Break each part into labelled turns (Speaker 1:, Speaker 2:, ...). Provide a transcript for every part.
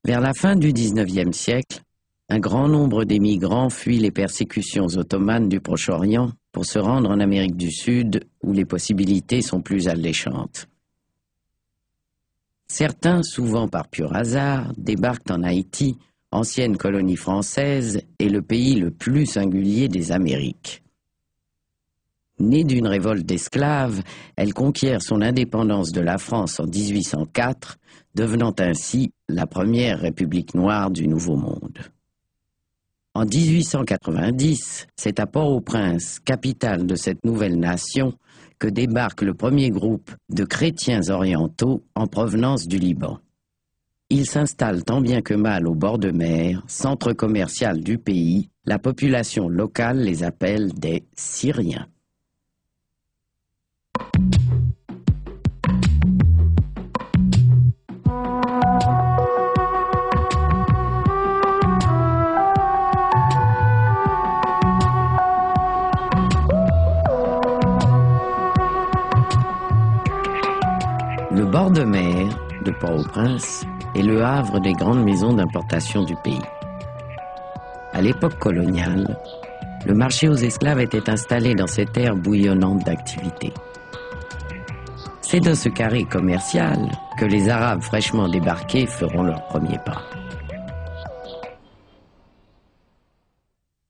Speaker 1: Vers la fin du XIXe siècle, un grand nombre d'émigrants fuient les persécutions ottomanes du Proche-Orient pour se rendre en Amérique du Sud où les possibilités sont plus alléchantes. Certains, souvent par pur hasard, débarquent en Haïti, ancienne colonie française et le pays le plus singulier des Amériques. Née d'une révolte d'esclaves, elle conquiert son indépendance de la France en 1804, devenant ainsi la première république noire du Nouveau Monde. En 1890, c'est à Port-au-Prince, capitale de cette nouvelle nation, que débarque le premier groupe de chrétiens orientaux en provenance du Liban. Ils s'installent tant bien que mal au bord de mer, centre commercial du pays. La population locale les appelle des Syriens. Le bord de mer de Port-au-Prince est le havre des grandes maisons d'importation du pays. À l'époque coloniale, le marché aux esclaves était installé dans cette aire bouillonnante d'activité. C'est dans ce carré commercial que les Arabes fraîchement débarqués feront leurs premiers pas.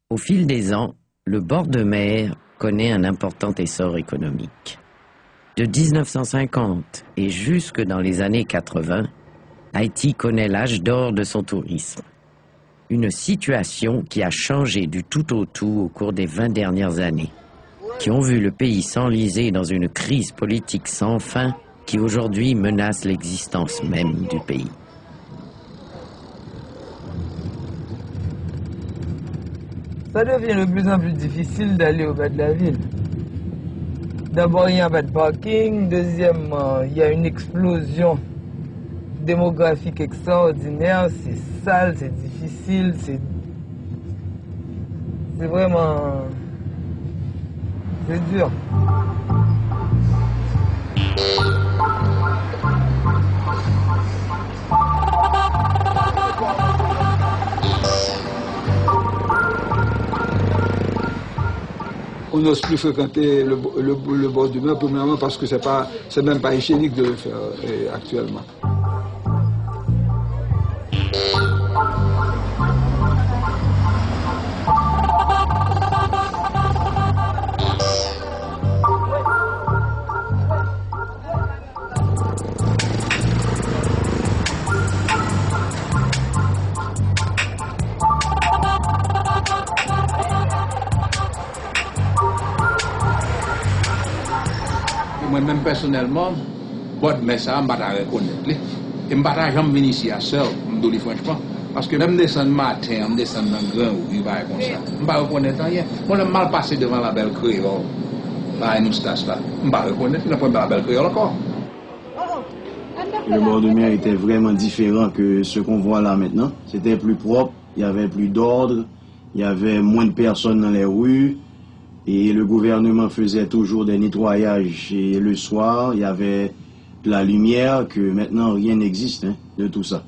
Speaker 1: Au fil des ans, le bord de mer connaît un important essor économique. De 1950 et jusque dans les années 80, Haïti connaît l'âge d'or de son tourisme. Une situation qui a changé du tout au tout au cours des 20 dernières années, qui ont vu le pays s'enliser dans une crise politique sans fin qui aujourd'hui menace l'existence même du pays.
Speaker 2: Ça devient de plus en plus difficile d'aller au bas de la ville. D'abord, il n'y a pas de parking. Deuxièmement, il y a une explosion démographique extraordinaire. C'est sale, c'est difficile, c'est vraiment... c'est dur.
Speaker 3: On n'ose plus fréquenter le bord de mer, premièrement parce que c'est même pas hygiénique de le faire actuellement.
Speaker 4: Moi-même personnellement, bon, mais ça, je ne vais pas reconnaître. Et je ne vais pas jamais venir ici à seul, je dis franchement. Parce que même descendre matin, je descends dans le grand rue, comme ça. Je ne vais pas reconnaître rien. Moi, je mal passé devant la belle créole. Là, nous stage là. Je ne vais pas reconnaître, je ne vais pas la belle créole encore.
Speaker 5: Le bord de mer était vraiment différent que ce qu'on voit là maintenant. C'était plus propre, il y avait plus d'ordre, il y avait moins de personnes dans les rues. Et le gouvernement faisait toujours des nettoyages. Et le soir, il y avait de la lumière, que maintenant rien n'existe de tout ça.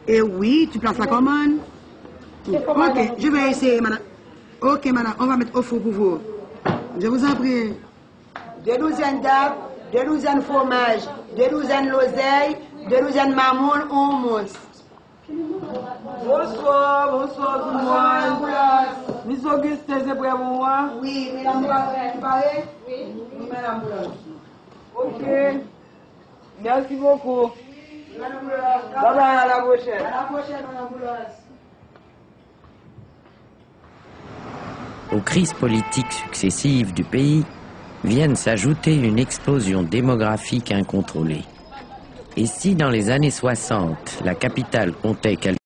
Speaker 6: Et oui, tu places la commande. Ok, je vais essayer, madame. Ok, madame, on va mettre au four pour vous. Je vous en prie.
Speaker 7: 2 douzaines d'arbres, 2 douzaines fromage, 2 douzaines l'oseille, 2 douzaines mamoun, on mousse.
Speaker 2: Bonsoir tout le monde. Miss Auguste, c'est prêt pour moi?
Speaker 7: Oui, madame Blanche, tu parles? Oui, madame Blanche.
Speaker 2: Ok. Merci beaucoup. Bye bye, à la prochaine.
Speaker 7: À la prochaine, madame Blanche.
Speaker 1: Aux crises politiques successives du pays viennent s'ajouter une explosion démographique incontrôlée. Et si dans les années 60, la capitale comptait quelques